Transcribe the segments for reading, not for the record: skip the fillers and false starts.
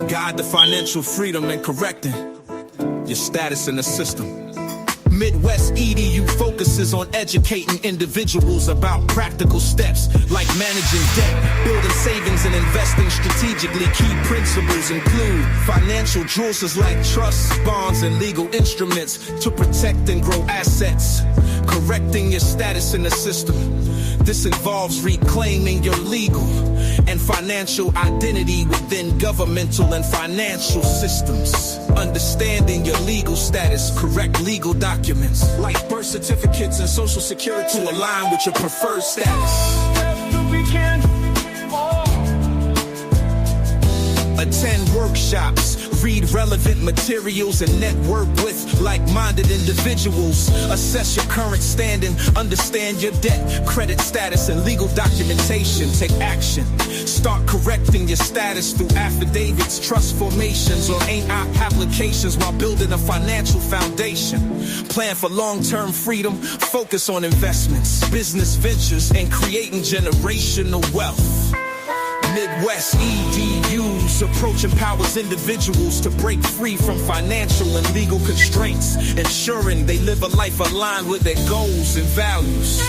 Guide the financial freedom and correcting your status in the system. Midwest EDU focuses on educating individuals about practical steps like managing debt, building savings, and investing strategically. Key principles include financial jewels like trusts, bonds, and legal instruments to protect and grow assets, correcting your status in the system. This involves reclaiming your legal and financial identity within governmental and financial systems. Understanding your legal status, correct legal documents like birth certificates and social security to align with your preferred status. Attend workshops, read relevant materials, and network with like-minded individuals. Assess your current standing, understand your debt, credit status, and legal documentation. Take action. Start correcting your status through affidavits, trust formations, or applications while building a financial foundation. Plan for long-term freedom, focus on investments, business ventures, and creating generational wealth. Midwest EDU's approach empowers individuals to break free from financial and legal constraints, ensuring they live a life aligned with their goals and values.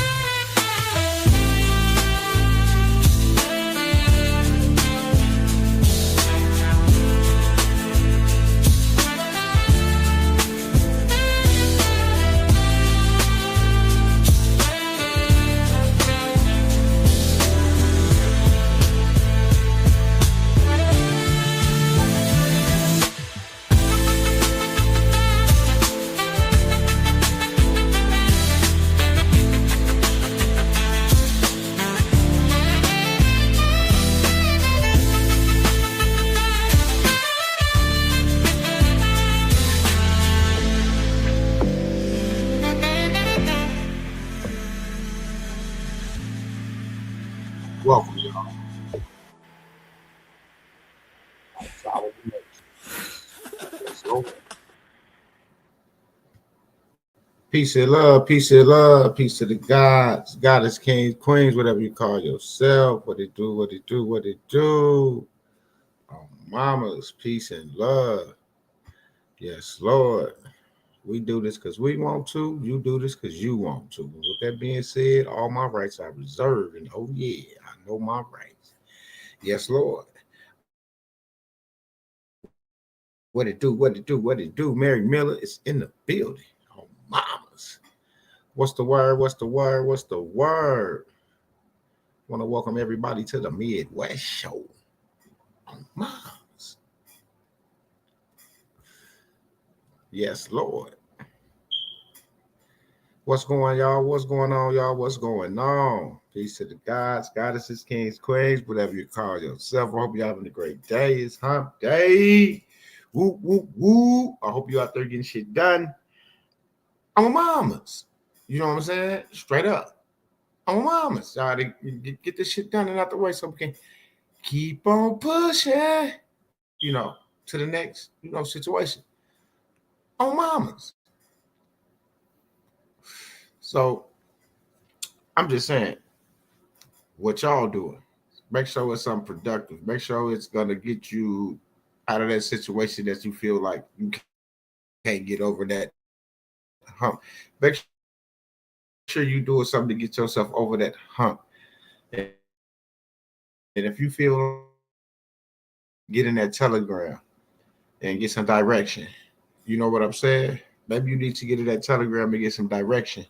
Welcome, y'all. Let's go. Peace and love, peace and love, peace to the gods, goddess, kings, queens, whatever you call yourself. What it do, what it do, what it do. Oh, mamas, peace and love. Yes, Lord. We do this because we want to. You do this because you want to. With that being said, all my rights are reserved. And oh, yeah, I know my rights. Yes, Lord. What it do, what it do, what it do. Mary Miller is in the building. Oh, mamas. What's the word? What's the word? What's the word? I want to welcome everybody to the Midwest Show. Oh, mamas. Yes, Lord. What's going, y'all? What's going on, y'all? What's going on? Peace to the gods, goddesses, kings, queens, whatever you call yourself. I hope you're having a great day. It's hump day. Woo, woo, woo. I hope you're out there getting shit done. I'm a mamas. You know what I'm saying? Straight up. I'm a mamas. Y'all to get this shit done and out the way so we can keep on pushing, to the next, situation. On mamas. So I'm just saying, what y'all doing? Make sure it's something productive. Make sure it's gonna get you out of that situation that you feel like you can't get over that hump. Make sure you're doing something to get yourself over that hump. And if you feel, get in that Telegram and get some direction. You know what I'm saying? Maybe you need to get in that Telegram and get some direction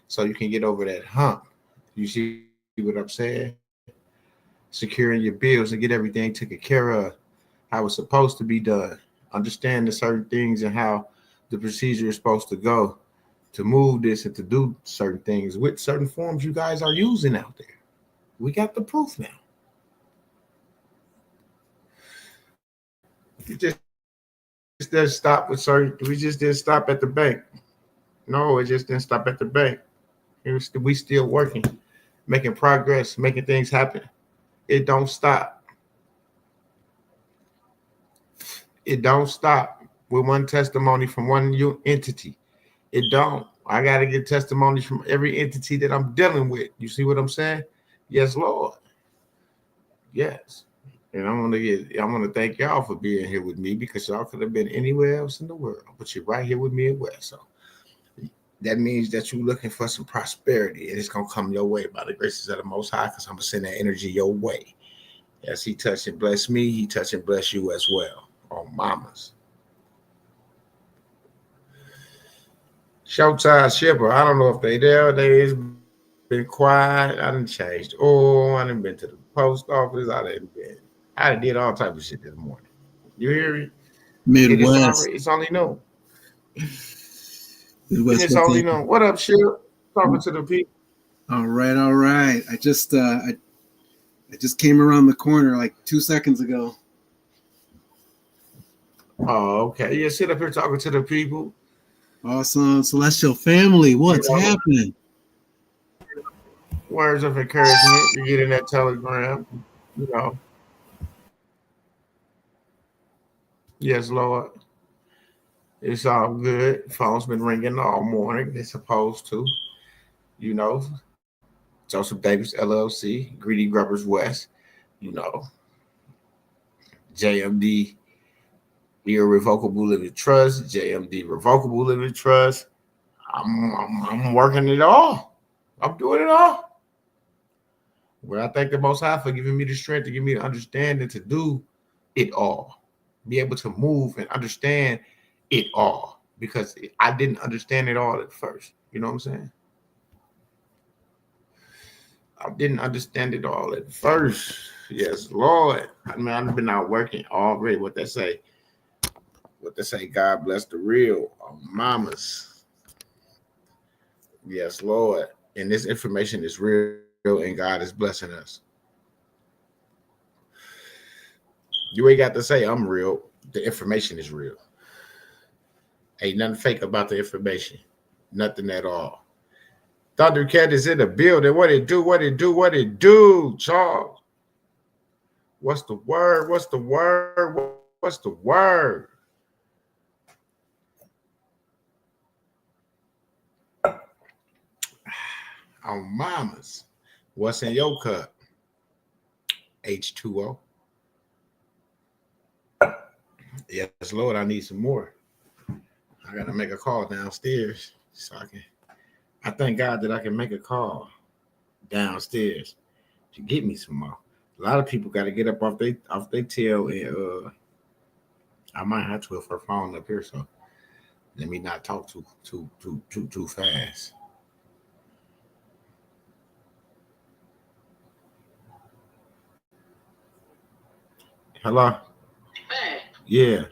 so you can get over that hump. You see what I'm saying? Securing your bills and get everything taken care of how it's supposed to be done. Understand the certain things and how the procedure is supposed to go to move this and to do certain things with certain forms you guys are using out there. We got the proof now. You just didn't stop with certain. We just didn't stop at the bank. No, it just didn't stop at the bank. We still working, making progress, making things happen. It don't stop. It don't stop with one testimony from one entity. It don't. I got to get testimonies from every entity that I'm dealing with. You see what I'm saying? Yes, Lord. Yes. And I want to thank y'all for being here with me because y'all could have been anywhere else in the world, but you're right here with me at West. So that means that you're looking for some prosperity, and it's gonna come your way by the graces of the Most High, because I'm gonna send that energy your way. As He touch and bless me, He touch and bless you as well. Oh, mamas. Showtime Shipper. I don't know if they there. They's been quiet. I done changed. Oh, I done been to the post office. I done did all type of shit this morning. You hear me? Midwest. It's only no. And Midwest. it's only no. What up, Ship? Talking to the people. All right. I just came around the corner like 2 seconds ago. Oh, okay. Yeah, sit up here talking to the people. Awesome. Celestial family, what's happening? Words of encouragement. You get in that telegram, you know. Yes, Lord. It's all good. Phone's been ringing all morning. They're supposed to. You know, Joseph Davis LLC, Greedy Grubbers West, you know, JMD Irrevocable Living Trust, JMD Revocable Living Trust. I'm working it all. I'm doing it all. Well, I thank the Most High for giving me the strength to give me the understanding to do it all, be able to move and understand it all, because I didn't understand it all at first. You know what I'm saying? I didn't understand it all at first. Yes, Lord. I mean, I've been out working already. What they say? God bless the real mamas. Yes, Lord. And this information is real, and God is blessing us. You ain't got to say I'm real. The information is real. Ain't nothing fake about the information. Nothing at all. Thundercat is in the building. What it do, Charles? What's the word? What's the word? Oh, mamas. What's in your cup? H2O. Yes, Lord, I need some more. I gotta make a call downstairs so I thank God that I can make a call downstairs to get me some more. A lot of people got to get up off they tail, and I might have to with her phone up here, so let me not talk too fast. Hello. Hey. Yeah.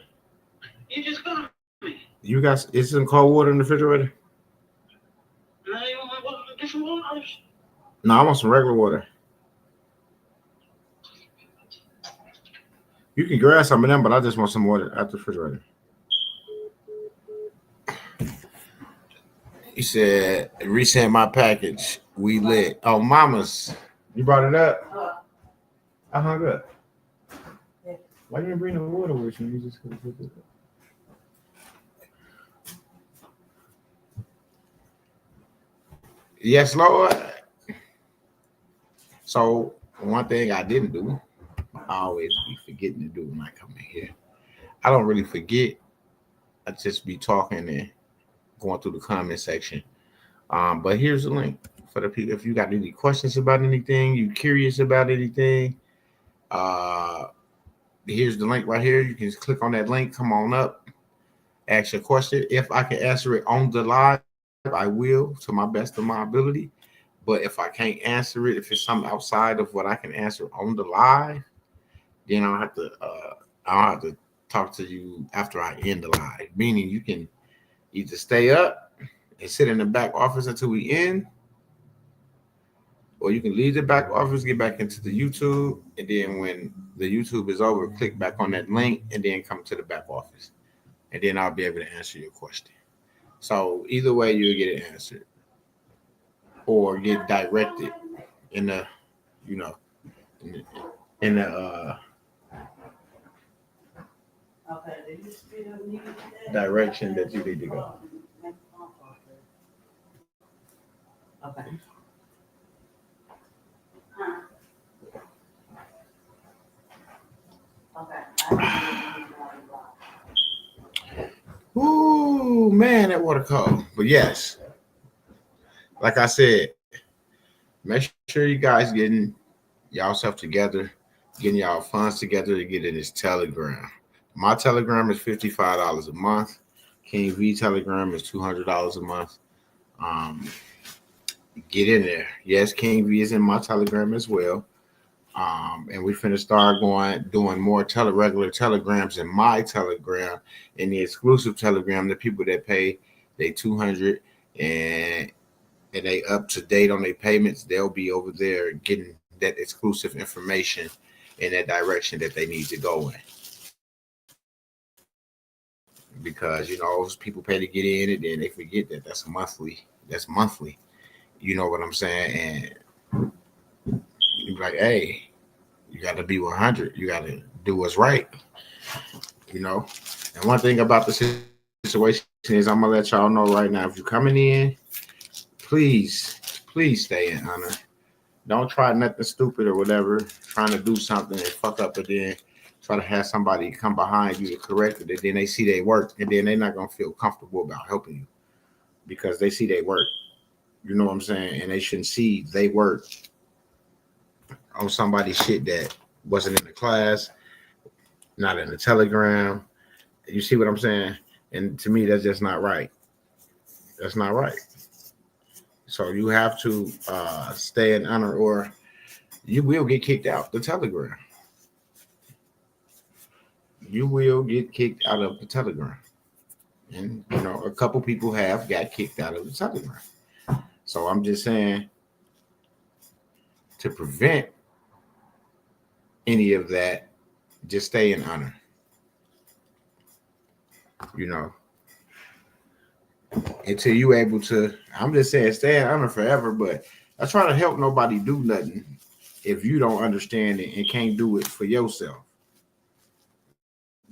You just called me. You guys, is some cold water in the refrigerator? No, you want different waters? No, I want some regular water. You can grab some of them, but I just want some water out the refrigerator. He said, resend my package. We lit. Oh, mamas. You brought it up? I hung up. Why you didn't bring the water with you? You just could have put it up. Yes, Lord. So one thing I didn't do, I always be forgetting to do when I come in here. I don't really forget. I just be talking and going through the comment section. But here's the link for the people. If you got any questions about anything, you curious about anything, here's the link right here. You can just click on that link. Come on up. Ask your question. If I can answer it on the live, I will to my best of my ability. But if I can't answer it, if it's something outside of what I can answer on the live, then I'll have to talk to you after I end the live. Meaning you can either stay up and sit in the back office until we end, or you can leave the back office, get back into the YouTube, and then when the YouTube is over, click back on that link and then come to the back office. And then I'll be able to answer your question. So either way, you'll get it answered or get directed in the, direction that you need to go. Okay. Man, that water cold. But yes, like I said, make sure you guys getting y'all stuff together, getting y'all funds together to get in this Telegram. My Telegram is $55 a month. King V Telegram is $200 a month. Um, get in there. Yes, King V is in my Telegram as well. And we finna start doing more regular telegrams in my Telegram, in the exclusive Telegram. The people that pay they 200 and they up to date on their payments, they'll be over there getting that exclusive information in that direction that they need to go in. Because people pay to get in, and then they forget that that's monthly. That's monthly. You know what I'm saying? And you're like, hey, you got to be 100. You got to do what's right. And one thing about the situation is, I'm gonna let y'all know right now, if you're coming in, please stay in honor. Don't try nothing stupid or whatever, trying to do something and fuck up, and then try to have somebody come behind you to correct it, and then they see they work, and then they're not gonna feel comfortable about helping you because they see they work. You know what I'm saying? And they shouldn't see they work on somebody's shit that wasn't in the class, not in the Telegram. You see what I'm saying? And to me, that's just not right. That's not right. So you have to stay in honor, or you will get kicked out the Telegram. You will get kicked out of the Telegram. And, a couple people have got kicked out of the Telegram. So I'm just saying, to prevent any of that, just stay in honor. Until you able to, I'm just saying, stay in honor forever, but I try to help nobody do nothing if you don't understand it and can't do it for yourself.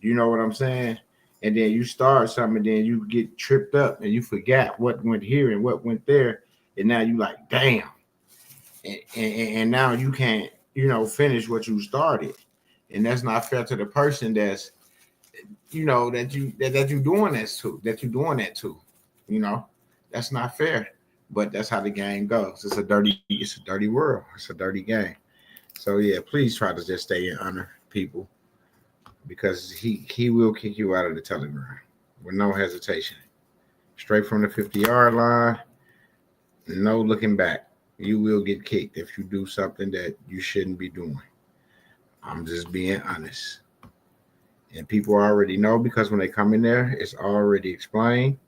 You know what I'm saying? And then you start something, and then you get tripped up and you forgot what went here and what went there. And now you like, damn. And now you can't, finish what you started. And that's not fair to the person that's, that you're doing that to. That's not fair. But that's how the game goes. It's a dirty world. It's a dirty game. So yeah, please try to just stay in honor, people, because he will kick you out of the Telegram with no hesitation. Straight from the 50-yard line, no looking back. You will get kicked if you do something that you shouldn't be doing. I'm just being honest. And people already know, because when they come in there, it's already explained.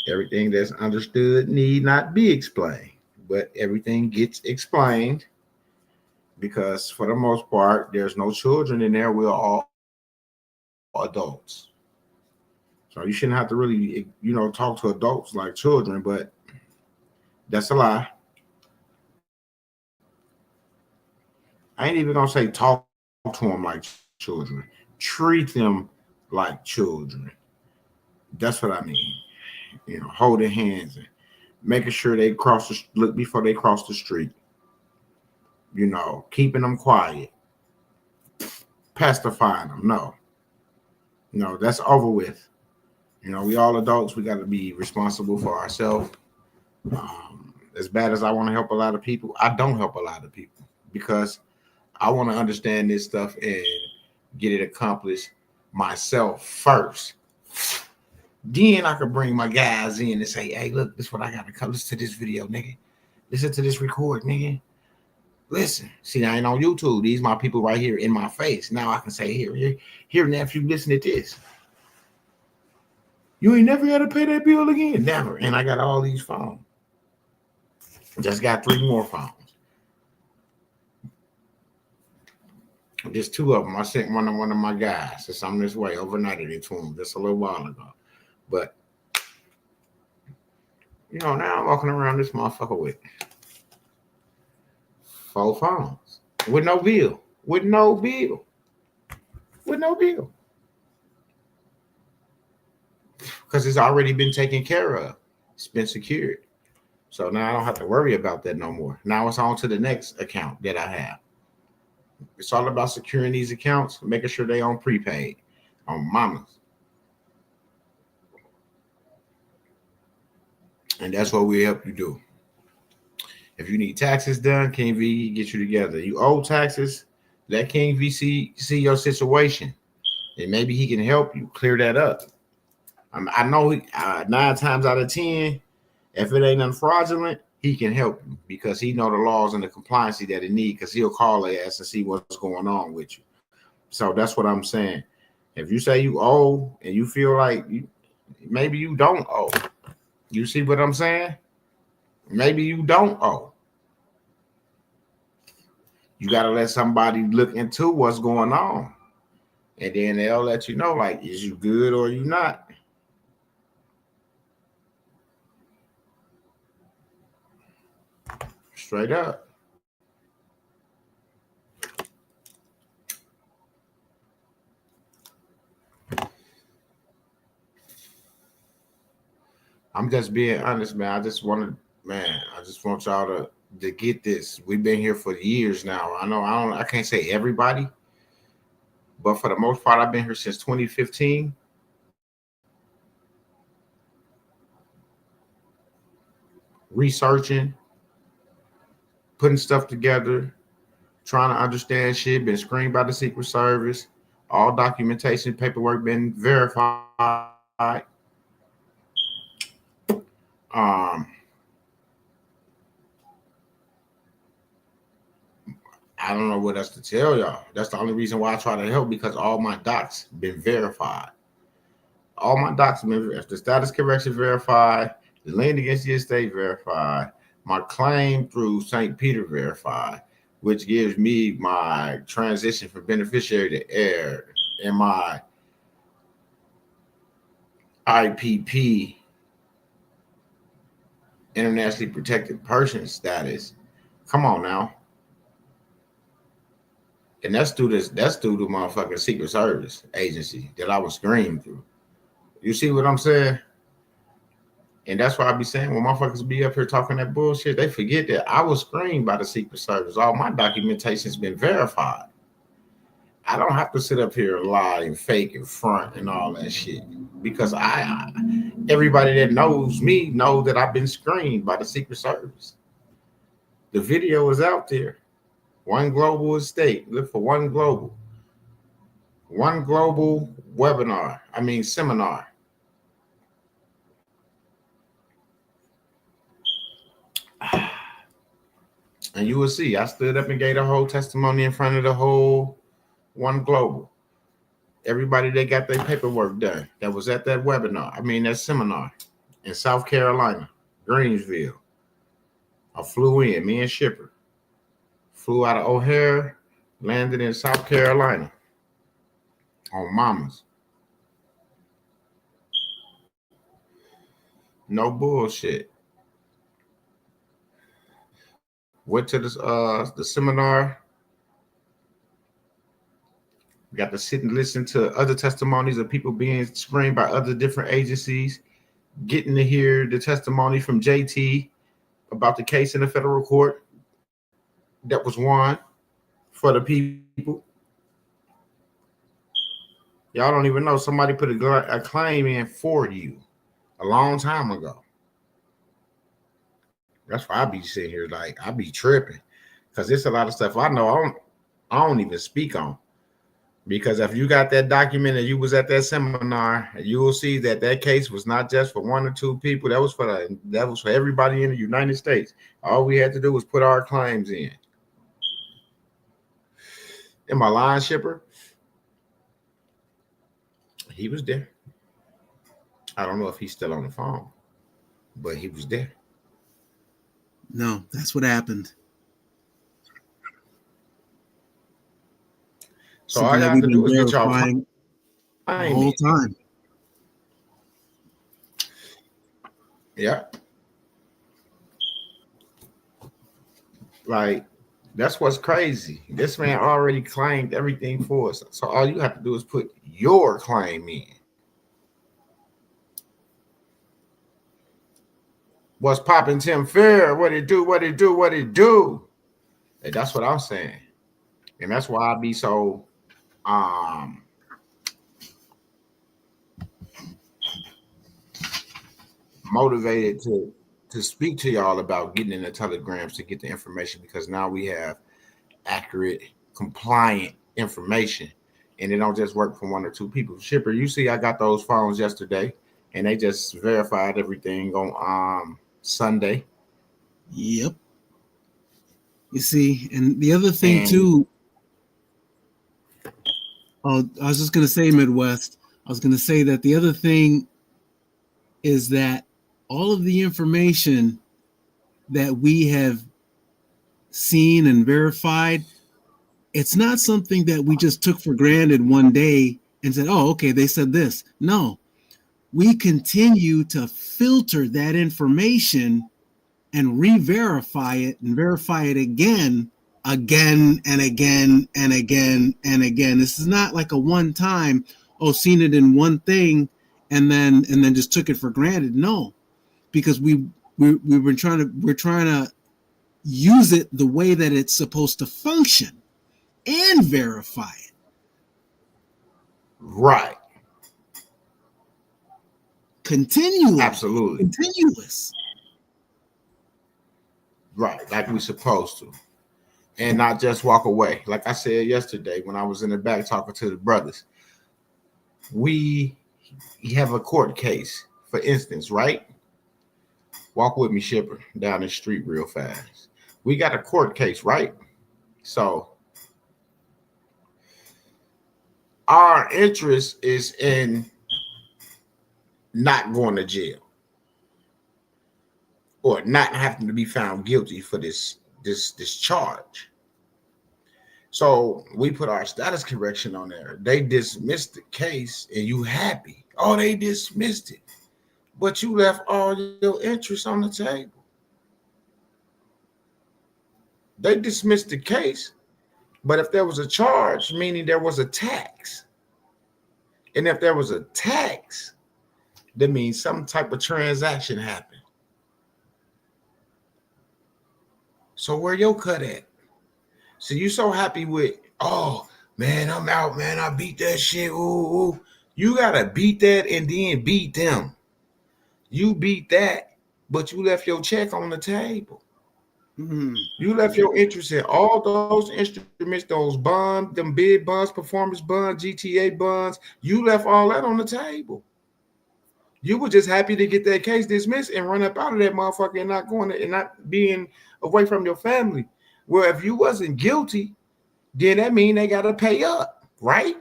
Everything that's understood need not be explained, but everything gets explained, because for the most part, there's no children in there. We're all adults. So you shouldn't have to really, talk to adults like children, but that's a lie. I ain't even gonna say talk to them like children. Treat them like children. That's what I mean. Holding hands and making sure they look before they cross the street. Keeping them quiet. Pacifying them. No, that's over with. We all adults. We got to be responsible for ourselves. As bad as I want to help a lot of people, I don't help a lot of people because I want to understand this stuff and get it accomplished myself first. Then I could bring my guys in and say, hey, look, this is what I got to come. Listen to this video, nigga. Listen to this record, nigga. Listen. See, I ain't on YouTube. These my people right here in my face. Now I can say, here, nephew, listen to this. You ain't never got to pay that bill again. Never. And I got all these phones. Just got 3 more phones. Just 2 of them. I sent one to one of my guys. Since I'm this way, overnighted it to him just a little while ago. But, now I'm walking around this motherfucker with 4 phones. With no bill. Because it's already been taken care of. It's been secured. So now I don't have to worry about that no more. Now it's on to the next account that I have. It's all about securing these accounts, making sure they on prepaid, on mamas. And that's what we help you do. If you need taxes done, King V get you together. You owe taxes, let King V see your situation, and maybe he can help you clear that up. I know 9 times out of 10, if it ain't fraudulent, he can help you because he know the laws and the compliance that it need, because he'll call their ass and see what's going on with you. So that's what I'm saying. If you say you owe and you feel like maybe you don't owe, you see what I'm saying? Maybe you don't owe. You got to let somebody look into what's going on. And then they'll let you know, like, is you good or you not? Straight up. I'm just being honest, man. I just want y'all to get this. We've been here for years now. I can't say everybody, but for the most part, I've been here since 2015. Researching, putting stuff together, trying to understand shit, been screened by the Secret Service, all documentation, paperwork been verified. I don't know what else to tell y'all. That's the only reason why I try to help, because all my docs been verified. All my docs been verified. The status correction verified, the lien against the estate verified, my claim through St. Peter verified, which gives me my transition from beneficiary to heir, and my IPP, internationally protected person status. Come on now. And that's through the motherfucking Secret Service agency that I was screened through. You see what I'm saying? And that's why I be saying, when motherfuckers be up here talking that bullshit, they forget that I was screened by the Secret Service. All my documentation's been verified. I don't have to sit up here and lie and fake and front and all that shit, because everybody that knows me know that I've been screened by the Secret Service. The video is out there. One Global Estate. Look for One Global. One Global seminar. And you will see, I stood up and gave a whole testimony in front of the whole One Global. Everybody that got their paperwork done that was at that that seminar in South Carolina, Greensville. I flew in, me and Shipper. Flew out of O'Hare, landed in South Carolina on Mamas. No bullshit. Went to the seminar. We got to sit and listen to other testimonies of people being screened by other different agencies, getting to hear the testimony from JT about the case in the federal court that was won for the people. Y'all don't even know, somebody put a claim in for you a long time ago. That's why I be sitting here like I be tripping, because there's a lot of stuff I know I don't even speak on. Because if you got that document and you was at that seminar, you will see that case was not just for 1 or 2 people. That was for everybody in the United States. All we had to do was put our claims in. And my line shipper, he was there. I don't know if he's still on the phone, but he was there. No, that's what happened. So all I have to do is get y'all the whole time. Yeah. Like, that's what's crazy. This man already claimed everything for us. So all you have to do is put your claim in. What's popping, Tim Fair? What it do? What it do? What it do? And that's what I'm saying. And that's why I be so motivated to to speak to y'all about getting in the telegrams to get the information, because now we have accurate, compliant information, and it don't just work for one or two people. Shipper, you see, I got those phones yesterday, and they just verified everything on Sunday. Yep. You see, and the other thing And- too. Oh, I was just gonna say, Midwest. I was gonna say that the other thing is that all of the information that we have seen and verified, it's not something that we just took for granted one day and said, "Oh, okay, they said this." No, we continue to filter that information and re-verify it and verify it again and again and again and again. This is not like a one time, oh, seen it in one thing and then just took it for granted. No, because we're trying to use it the way that it's supposed to function and verify it. Right. Continuous. Absolutely. Continuous. Right, like we supposed to, and not just walk away. Like I said yesterday when I was in the back talking to the brothers, we have a court case, for instance, right? Walk with me, Shipper, down the street real fast. We got a court case, right? So our interest is in not going to jail, or not having to be found guilty for this charge. So we put our status correction on there. They dismissed the case, and you happy. Oh, they dismissed it. But you left all your interest on the table. They dismissed the case, but if there was a charge, meaning there was a tax, and if there was a tax, that means some type of transaction happened. So where your cut at? So you so happy with, oh man, I'm out, man. I beat that shit. Ooh. You gotta beat that and then beat them. You beat that, but you left your check on the table. Mm-hmm. You left your interest in all those instruments, those bonds, them bid bonds, performance bonds, GTA bonds. You left all that on the table. You were just happy to get that case dismissed and run up out of that motherfucker and not going to, and not being away from your family. Well, if you wasn't guilty, then that mean they got to pay up, right?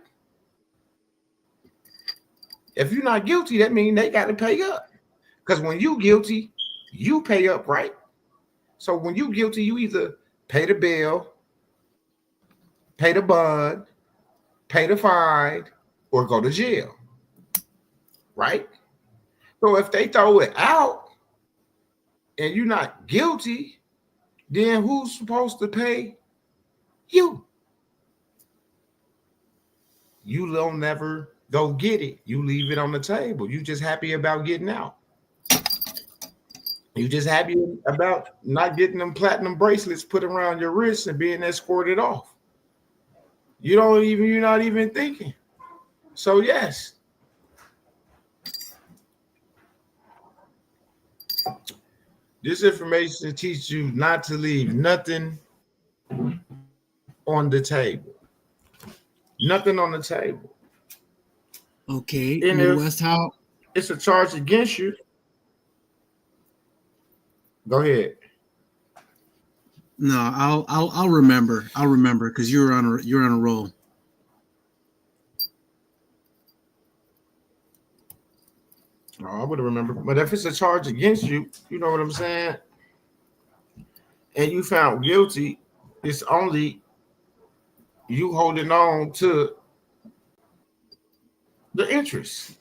If you're not guilty, that mean they got to pay up. Because when you guilty, you pay up, right? So when you guilty, you either pay the bill, pay the bond, pay the fine, or go to jail, right? So if they throw it out and you're not guilty, then who's supposed to pay? You. You don't never go get it. You leave it on the table. You just happy about getting out. You just happy about not getting them platinum bracelets put around your wrists and being escorted off. You're not even thinking. So yes. This information teaches you not to leave nothing on the table. Nothing on the table. Okay, And Midwest, how? It's a charge against you. Go ahead. No, I'll remember. I'll remember because you're on a roll. Oh, I would have remembered. But if it's a charge against you, you know what I'm saying? And you found guilty, it's only you holding on to the interest.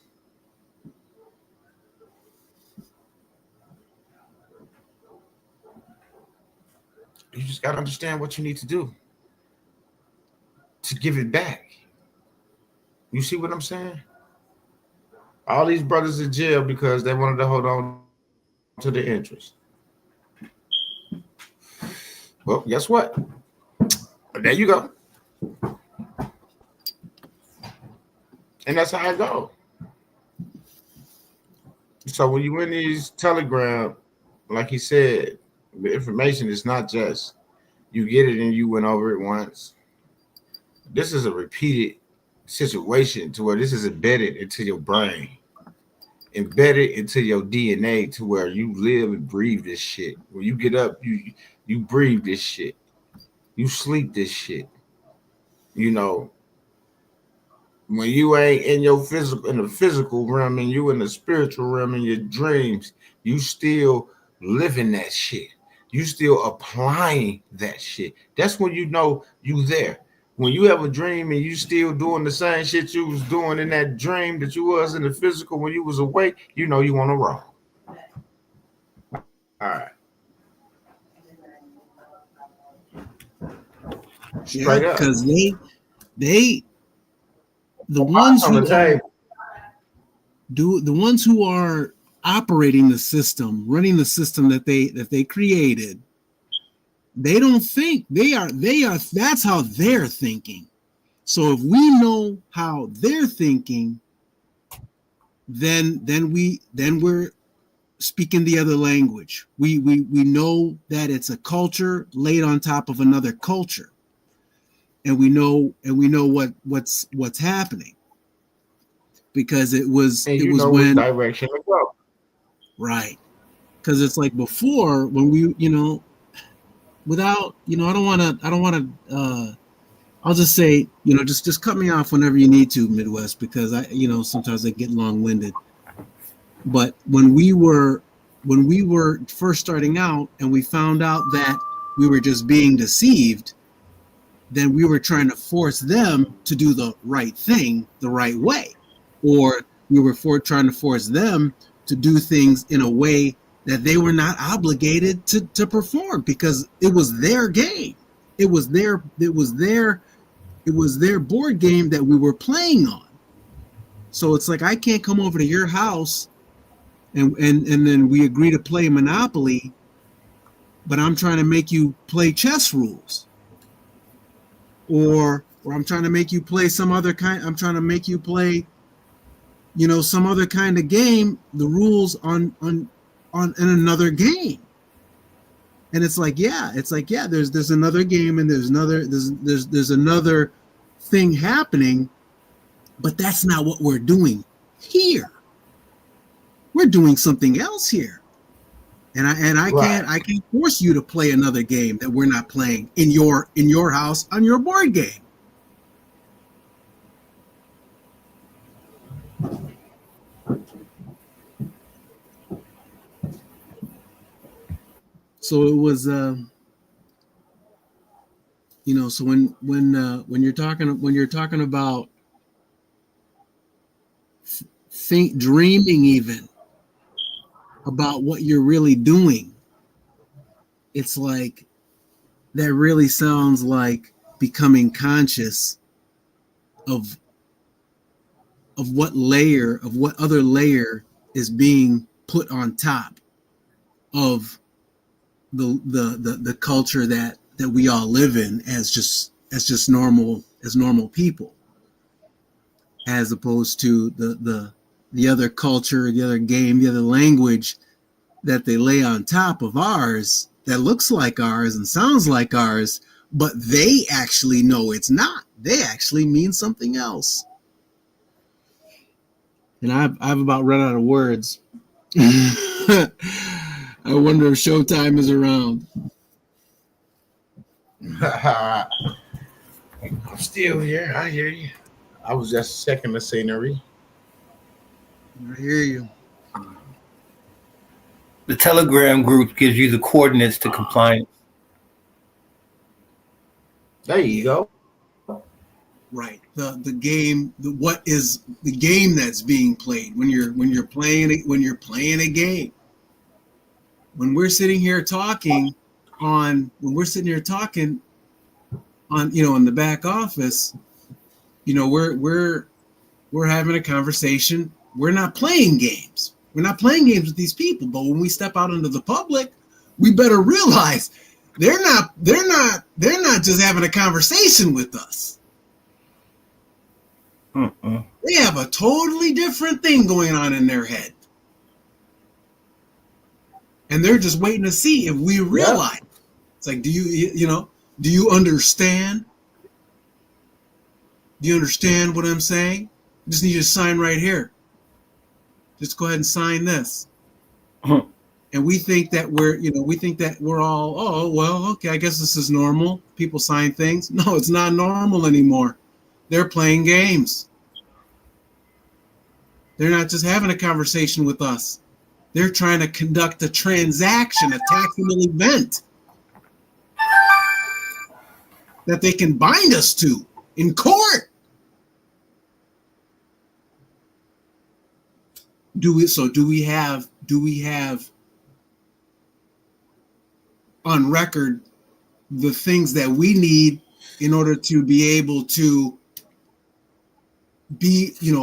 You just got to understand what you need to do to give it back. You see what I'm saying? All these brothers in jail because they wanted to hold on to the interest. Well, guess what? There you go. And that's how I go. So when you win these telegram like he said, the information is not just you get it and you went over it once. This is a repeated situation to where this is embedded into your brain, embedded into your DNA to where you live and breathe this shit. When you get up, you breathe this shit. You sleep this shit. You know, when you ain't in your physical in the physical realm and you in the spiritual realm in your dreams, you still living that shit. You still applying that shit. That's when you know you there. When you have a dream and you still doing the same shit you was doing in that dream that you was in the physical when you was awake, you know you on a roll. All right. Straight up. Because they the ones On the who are, table. the ones who are operating the system, running the system that they created, they don't think they are that's how they're thinking. So if we know how they're thinking, then we're speaking the other language. We know that it's a culture laid on top of another culture. And we know what's happening, because it was know when which direction to go. right, because it's like before when we without I don't want to I'll just say just cut me off whenever you need to, Midwest, because I sometimes I get long-winded. But when we were first starting out and we found out that we were just being deceived, then we were trying to force them to do the right thing the right way, or we were trying to force them to do things in a way that they were not obligated to perform, because it was their game. It was their board game that we were playing on. So it's like, I can't come over to your house and then we agree to play Monopoly, but I'm trying to make you play chess rules. Or I'm trying to make you play some other kind. I'm trying to make you play, some other kind of game. The rules on in another game. And it's like, there's another game and there's another thing happening, but that's not what we're doing here. We're doing something else here. And I can't force you to play another game that we're not playing in your house on your board game. So it was, so when you're talking about dreaming even about what you're really doing, it's like that really sounds like becoming conscious of what other layer is being put on top of the culture that we all live in as just normal people, as opposed to the other culture, the other game, the other language that they lay on top of ours that looks like ours and sounds like ours, but they actually know it's not. They actually mean something else. And I've about run out of words. I wonder if Showtime is around. I'm still here. I hear you. I was just checking the scenery. I hear you. The Telegram group gives you the coordinates to compliance. There you go. Right. The game. What is the game that's being played when you're playing a game? When we're sitting here talking on in the back office, we're having a conversation. We're not playing games. We're not playing games with these people. But when we step out into the public, we better realize they're not just having a conversation with us. They have a totally different thing going on in their head. and they're just waiting to see if we realize. It's like, do you understand? Do you understand what I'm saying? I just need you to sign right here. Just go ahead and sign this. And we think that we're all, oh, well, okay, I guess this is normal. People sign things. No, it's not normal anymore. They're playing games. They're not just having a conversation with us. They're trying to conduct a transaction, a taxable event that they can bind us to in court. Do we have on record the things that we need in order to be able to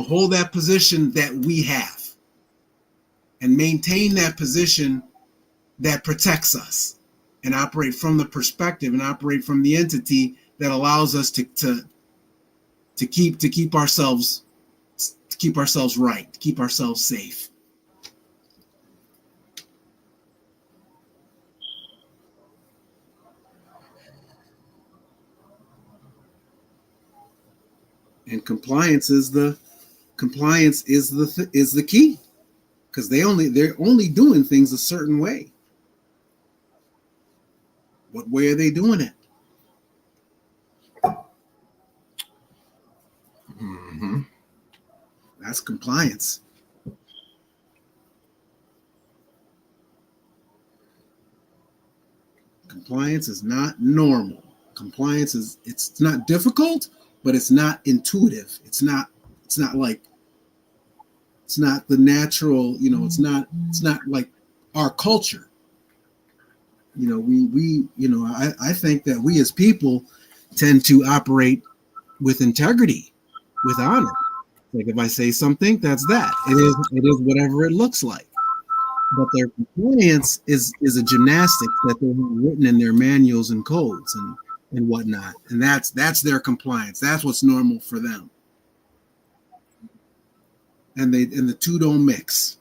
hold that position that we have and maintain that position that protects us and operate from the perspective and operate from the entity that allows us to keep ourselves right, to keep ourselves safe. And compliance is the key, because they're only doing things a certain way. What way are they doing it? Mm-hmm. That's compliance. Compliance is not normal. Compliance it's not difficult, but it's not intuitive. It's not the natural, it's not like our culture. I think that we as people tend to operate with integrity, with honor. Like if I say something, that's that. It is whatever it looks like. But their compliance is a gymnastics that they have written in their manuals and codes and whatnot. And that's their compliance. That's what's normal for them. And the two don't mix.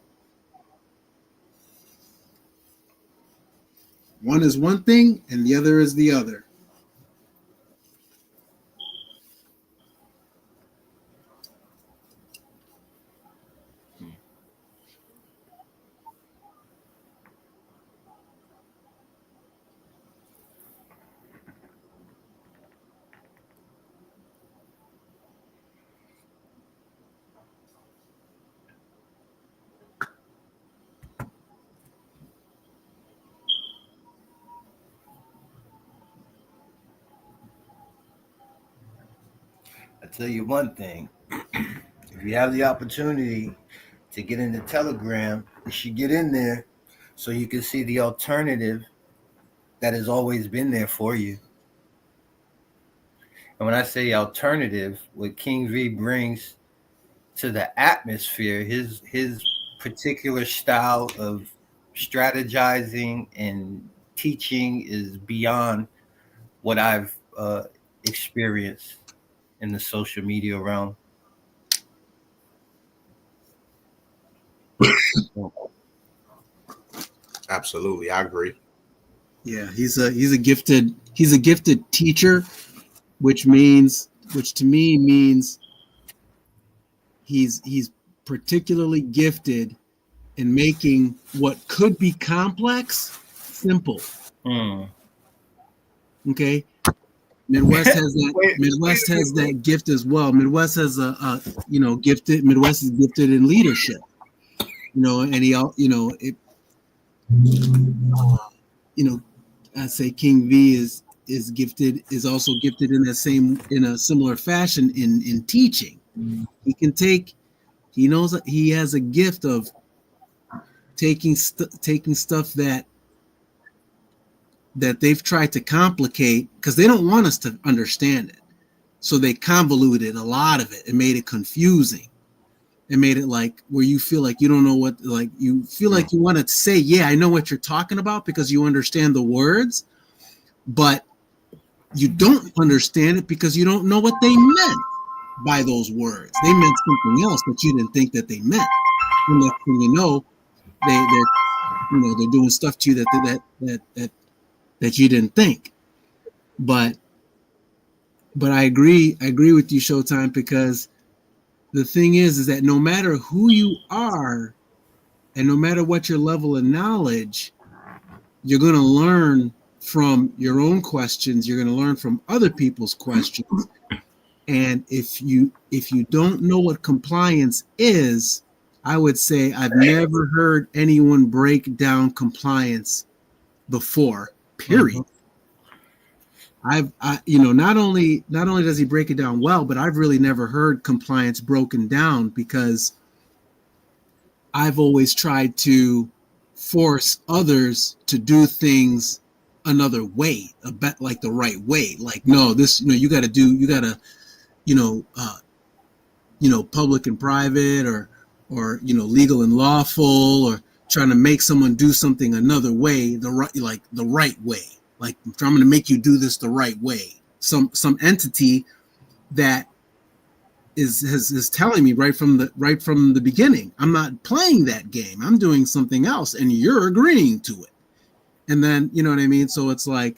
One is one thing and the other is the other. I tell you one thing. If you have the opportunity to get into Telegram, you should get in there so you can see the alternative that has always been there for you. And when I say alternative, what King V brings to the atmosphere, his particular style of strategizing and teaching is beyond what I've experienced in the social media realm. Absolutely, I agree. Yeah, he's a gifted teacher, which to me means he's particularly gifted in making what could be complex simple. Okay. Midwest has that. Has that gift as well. Midwest has gifted. Midwest is gifted in leadership. And I'd say King V is also gifted in a similar fashion in teaching. He knows that he has a gift of taking stuff that they've tried to complicate because they don't want us to understand it. So they convoluted a lot of it and made it confusing. It made it like where you feel like you don't know what, like you feel like you want to say, yeah, I know what you're talking about because you understand the words, but you don't understand it because you don't know what they meant by those words. They meant something else that you didn't think that they meant. And next thing you know, they're doing stuff to you that you didn't think. But I agree with you, Showtime, because the thing is that no matter who you are and no matter what your level of knowledge, you're going to learn from your own questions. You're going to learn from other people's questions. And if you don't know what compliance is, I would say I've never heard anyone break down compliance before, period. Not only does he break it down well, but I've really never heard compliance broken down, because I've always tried to force others to do things another way, like the right way. Like, no, this, you got to, public and private, or legal and lawful, or trying to make someone do something another way, the right way. Like, I'm going to make you do this the right way. Some entity that is telling me right from the beginning, I'm not playing that game. I'm doing something else, and you're agreeing to it. And then, you know what I mean? So it's like,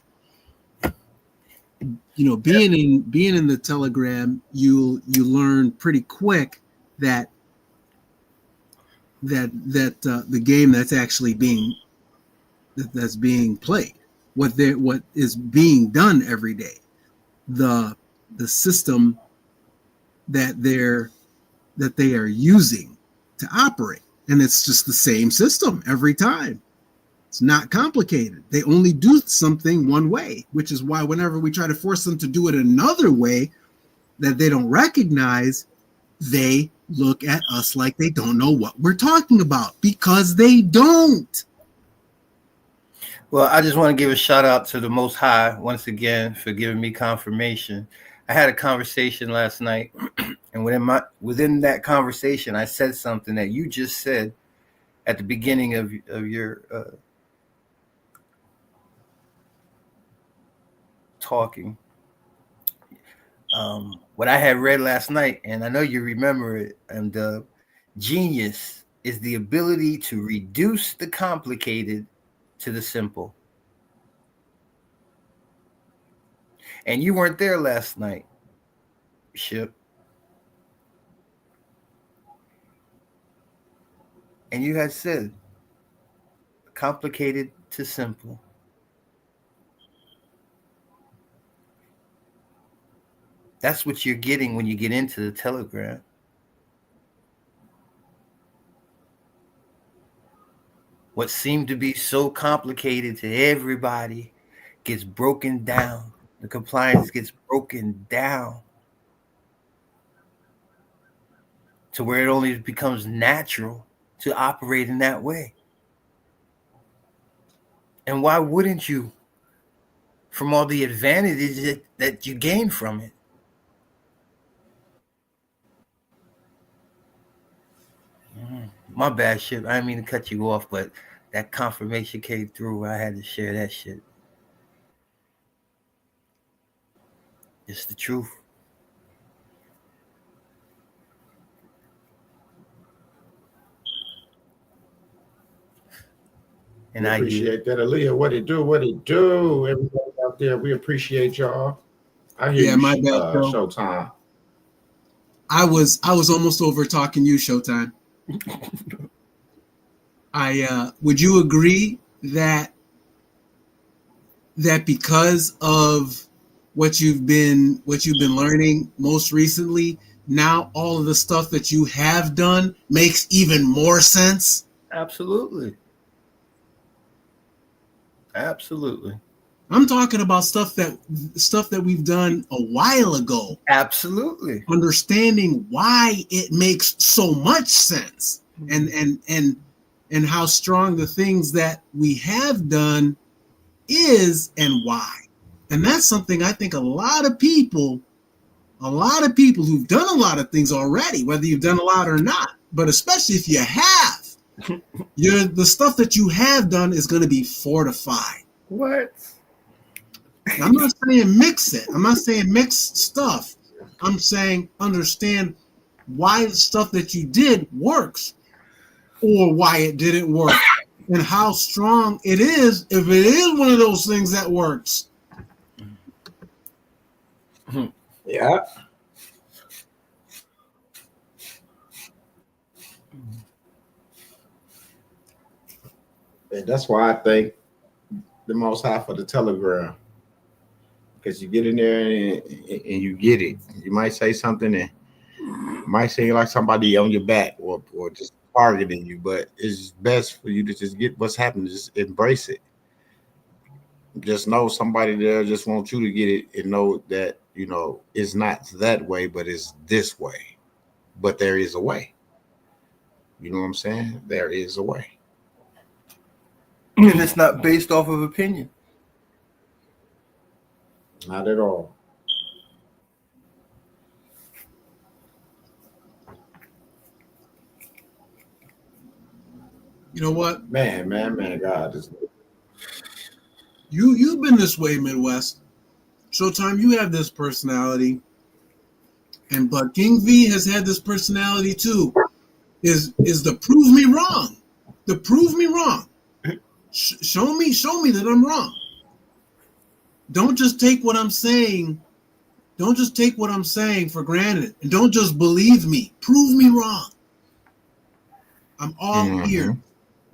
being in the Telegram, you learn pretty quick that the game that's actually being played, what is being done every day, the system that they are using to operate, and it's just the same system every time. It's not complicated. They only do something one way, which is why whenever we try to force them to do it another way that they don't recognize, they look at us like they don't know what we're talking about, because they don't. Well, I just want to give a shout out to the Most High once again for giving me confirmation. I had a conversation last night, and within that conversation, I said something that you just said at the beginning of your talking. What I had read last night, and I know you remember it, and genius is the ability to reduce the complicated to the simple. And you weren't there last night, Ship. And you had said complicated to simple. That's what you're getting when you get into the Telegram. What seemed to be so complicated to everybody gets broken down. The compliance gets broken down to where it only becomes natural to operate in that way. And why wouldn't you, from all the advantages that you gain from it? My bad, Ship. I didn't mean to cut you off, but that confirmation came through. I had to share that shit. It's the truth. And I appreciate that, Aaliyah. What it do? Everybody out there, we appreciate y'all. I hear you, my bad, Showtime. I was almost over talking you, Showtime. Would you agree that because of what you've been learning most recently, now all of the stuff that you have done makes even more sense? Absolutely. I'm talking about stuff that we've done a while ago. Absolutely. Understanding why it makes so much sense, and how strong the things that we have done is and why. And that's something I think a lot of people who've done a lot of things already, whether you've done a lot or not, but especially if you have, the stuff that you have done is going to be fortified. What? I'm not saying mix it. I'm not saying mix stuff. I'm saying understand why the stuff that you did works, or why it didn't work, and how strong it is if it is one of those things that works. Yeah. And that's why I think the Most High for the Telegram, because you get in there and you get it. You might say something and might seem like somebody on your back or just targeting you, but it's best for you to just get what's happening, just embrace it. Just know somebody there just wants you to get it and know that, it's not that way, but it's this way. But there is a way. You know what I'm saying? There is a way. And it's not based off of opinion. Not at all. You know what? Man, God. You've been this way, Midwest. Showtime, you have this personality, but King V has had this personality too. Is the prove me wrong? The prove me wrong. Show me that I'm wrong. Don't just take what I'm saying. Don't just take what I'm saying for granted, and don't just believe me. Prove me wrong. I'm all here.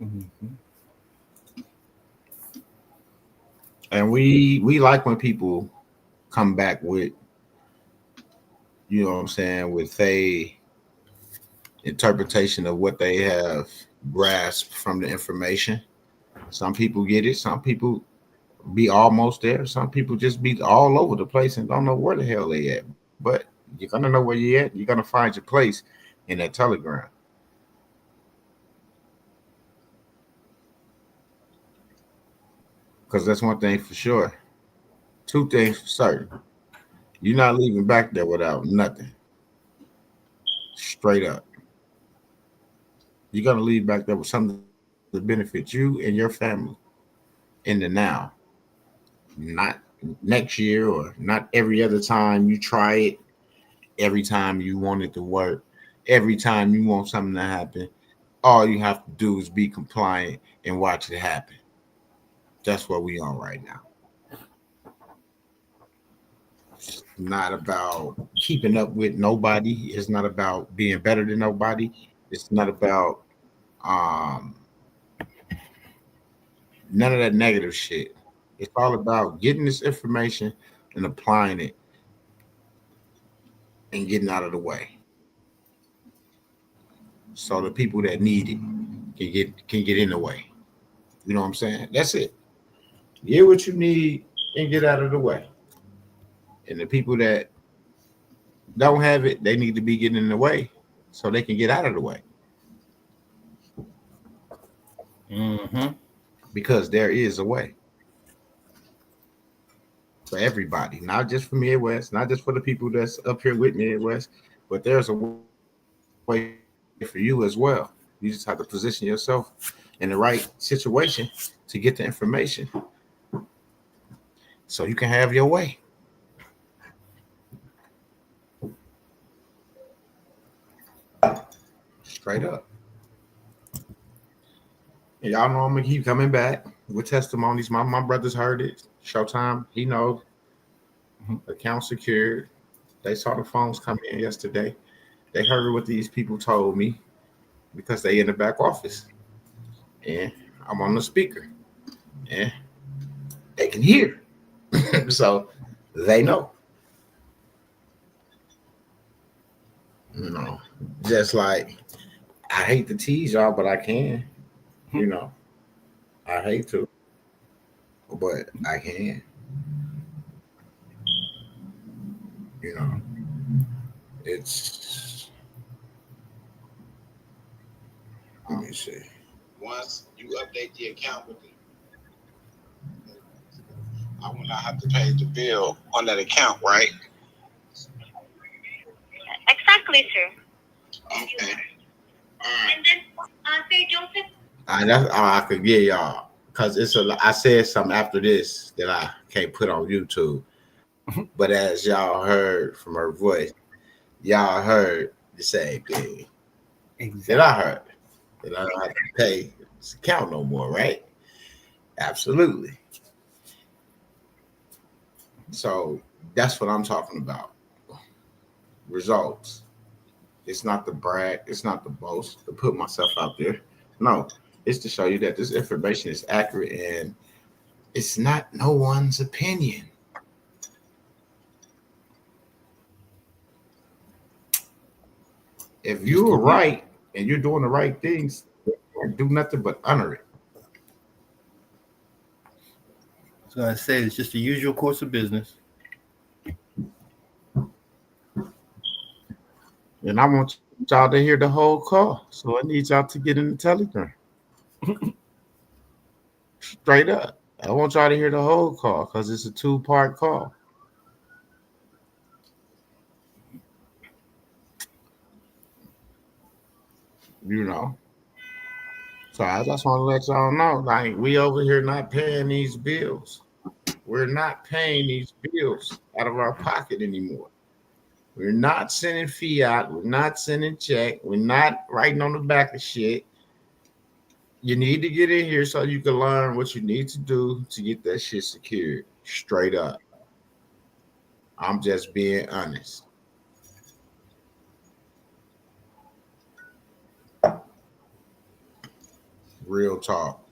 Mm-hmm. And we like when people come back with, you know what I'm saying, with a interpretation of what they have grasped from the information. Some people get it. Some people be almost there. Some people just be all over the place and don't know where the hell they at. But you're gonna know where you at. You're gonna find your place in that Telegram. Because that's one thing for sure. Two things for certain. You're not leaving back there without nothing. Straight up. You're gonna leave back there with something to benefit you and your family in the now. Not next year or not every other time you try it, every time you want it to work, every time you want something to happen. All you have to do is be compliant and watch it happen. That's what we on right now. It's not about keeping up with nobody. It's not about being better than nobody. It's not about none of that negative shit. It's all about getting this information and applying it and getting out of the way. So the people that need it can get in the way. You know what I'm saying? That's it. Get what you need and get out of the way. And the people that don't have it, they need to be getting in the way so they can get out of the way. Mm-hmm. Because there is a way for everybody, not just for Midwest, not just for the people that's up here with Midwest, but there's a way for you as well. You just have to position yourself in the right situation to get the information so you can have your way. Straight up. And y'all know I'm gonna keep coming back with testimonies. My brothers heard it. Showtime, he knows. Account secured. They saw the phones come in yesterday. They heard what these people told me because they in the back office. And I'm on the speaker. And they can hear. So they know. You know, just like I hate to tease y'all, but I can. You know, I hate to, but I can. You know, it's, let me see. Once you update the account with it, I will not have to pay the bill on that account, right? Exactly, sir. Okay. All right. And then, Sir Joseph. That's all I could get y'all. Because I said something after this that I can't put on YouTube. But as y'all heard from her voice, y'all heard the same thing Exactly. that I heard. And I don't have to pay this account no more, right? Absolutely. So that's what I'm talking about. Results. It's not the brag, it's not the boast to put myself out there. No, it's to show you that this information is accurate and it's not no one's opinion. If you're right and you're doing the right things, do nothing but honor it. I was gonna say it's just the usual course of business. And I want y'all to hear the whole call. So I need y'all to get in the Telegram. Straight up. I want y'all to hear the whole call because it's a 2-part call. You know. So I just want to let y'all know, like, we over here not paying these bills. We're not paying these bills out of our pocket anymore. We're not sending fiat. We're not sending check. We're not writing on the back of shit. You need to get in here so you can learn what you need to do to get that shit secured. Straight up. I'm just being honest. Real talk.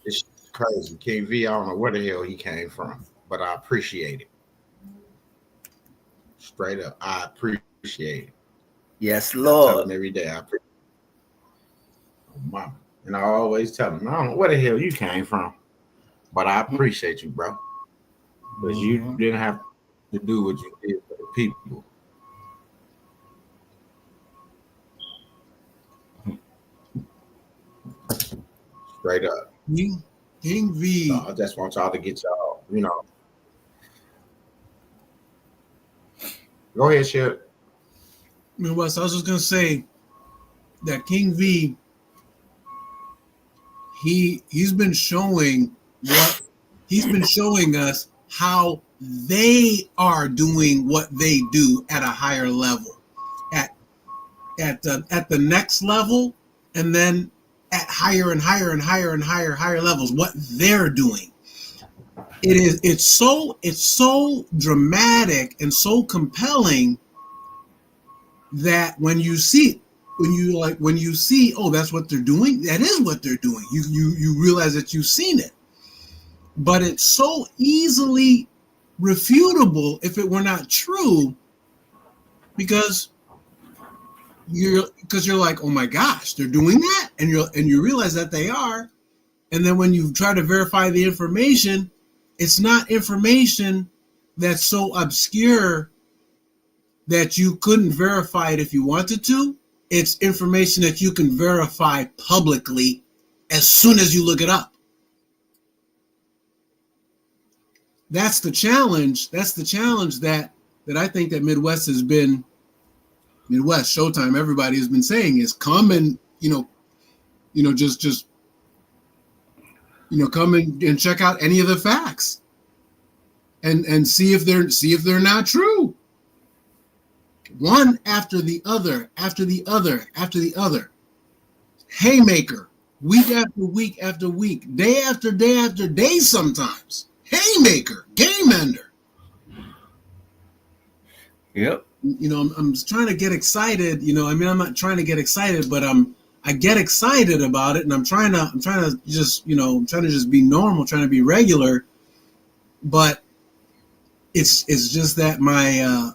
It's crazy. King V, I don't know where the hell he came from, but I appreciate it. Straight up, I appreciate it. Yes, I tell him Lord. every day. I appreciate it. Mama. And I always tell him, I don't know where the hell you came from, but I appreciate you, bro. Because you didn't have to do what you did for the people. Straight up. King V. So I just want y'all to get y'all, you know. Go ahead, Shep. Wes, I was just gonna say that King V, he's been showing us how they are doing what they do at a higher level, at the next level, and then at higher and higher and higher and higher levels, what they're doing. It's so dramatic and so compelling that when you see, oh, that's what they're doing, that is what they're doing. You realize that you've seen it. But it's so easily refutable if it were not true, because you're like, oh my gosh, they're doing that, and you realize that they are, and then when you try to verify the information, it's not information that's so obscure that you couldn't verify it if you wanted to. It's information that you can verify publicly as soon as you look it up. That's the challenge. That's the challenge that I think that Midwest Showtime, everybody has been saying is come and just come and check out any of the facts and see if they're not true. One after the other, after the other, after the other. Haymaker, week after week after week, day after day after day sometimes. Haymaker, game ender. Yep. I'm trying to get excited. I'm not trying to get excited, but I get excited about it, and I'm trying to just be normal, trying to be regular. But it's just that my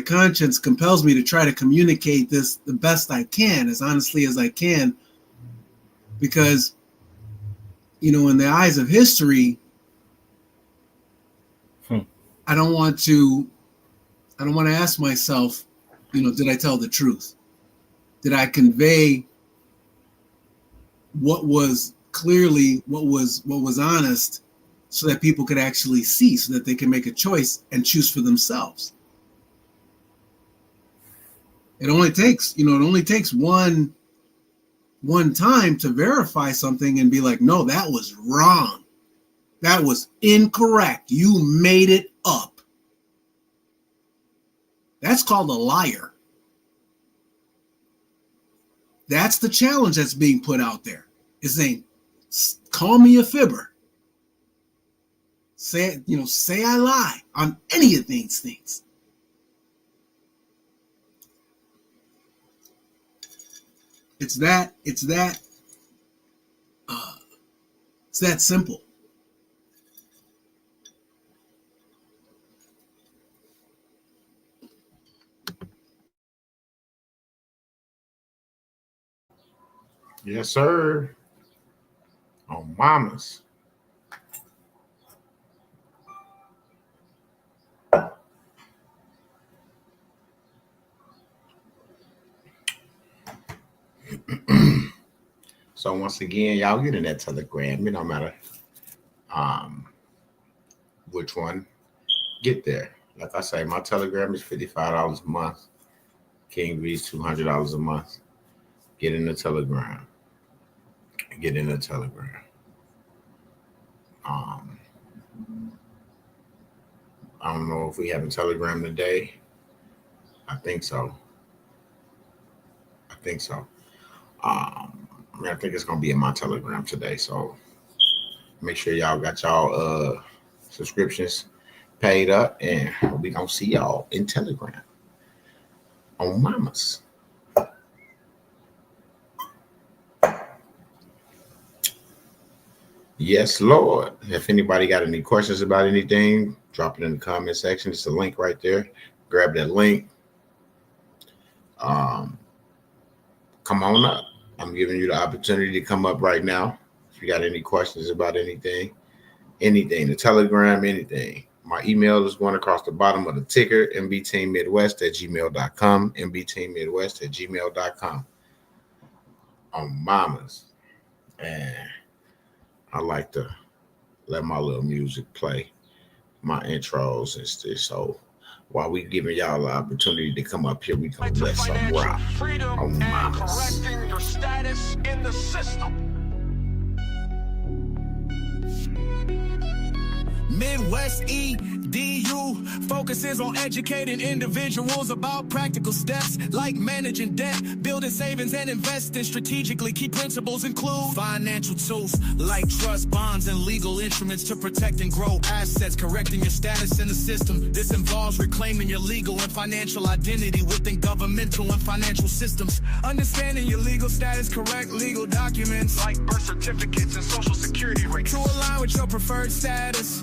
conscience compels me to try to communicate this the best I can, as honestly as I can, because in the eyes of history, I don't want to ask myself, did I tell the truth? Did I convey what was honest, so that people could actually see, so that they can make a choice and choose for themselves? It only takes one time to verify something and be like, no, that was wrong. That was incorrect. You made it up. That's called a liar. That's the challenge that's being put out there. Is saying, call me a fibber. Say I lie on any of these things. It's that simple. Yes, sir. On mamas. So once again, y'all get in that Telegram. It don't matter which one. Get there. Like I say, my Telegram is $55 a month. King V's $200 a month. Get in the Telegram. Get in the Telegram. I don't know if we have a Telegram today. I think so. I think it's gonna be in my Telegram today. So make sure y'all got y'all subscriptions paid up, and we gonna see y'all in Telegram on mamas. Yes, Lord. If anybody got any questions about anything, drop it in the comment section. It's a link right there. Grab that link. Come on up. I'm giving you the opportunity to come up right now. If you got any questions about anything, the Telegram, anything. My email is going across the bottom of the ticker, mbteammidwest@gmail.com, mbteammidwest@gmail.com. On mamas. And I like to let my little music play, my intros and stuff. So while we giving y'all the opportunity to come up here, we gonna let some rock on mamas. Correcting your status in the system. Midwest EDU focuses on educating individuals about practical steps like managing debt, building savings, and investing strategically. Key principles include financial tools like trust, bonds, and legal instruments to protect and grow assets, correcting your status in the system. This involves reclaiming your legal and financial identity within governmental and financial systems. Understanding your legal status, correct legal documents like birth certificates and social security records to align with your preferred status.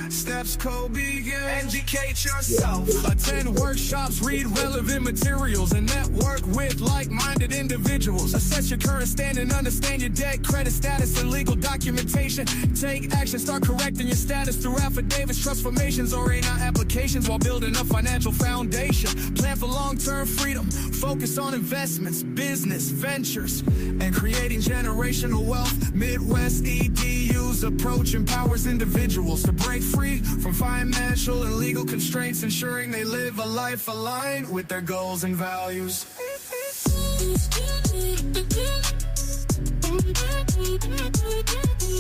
Steps co-begin. Educate yourself. Attend workshops, read relevant materials, and network with like-minded individuals. Assess your current standing, understand your debt, credit status, and legal documentation. Take action, start correcting your status through affidavits, trust formations, or A9 applications while building a financial foundation. Plan for long-term freedom. Focus on investments, business, ventures, and creating generational wealth. Midwest EDU's approach empowers individuals to break free from financial and legal constraints, ensuring they live a life aligned with their goals and values.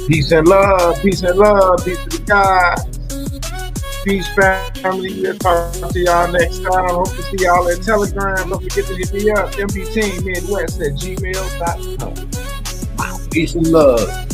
Peace and love, peace and love, peace to the God. Peace, family. We'll talk to y'all next time. Hope to see y'all at Telegram. Don't forget to hit me up, mbteammidwest@gmail.com. Peace and love.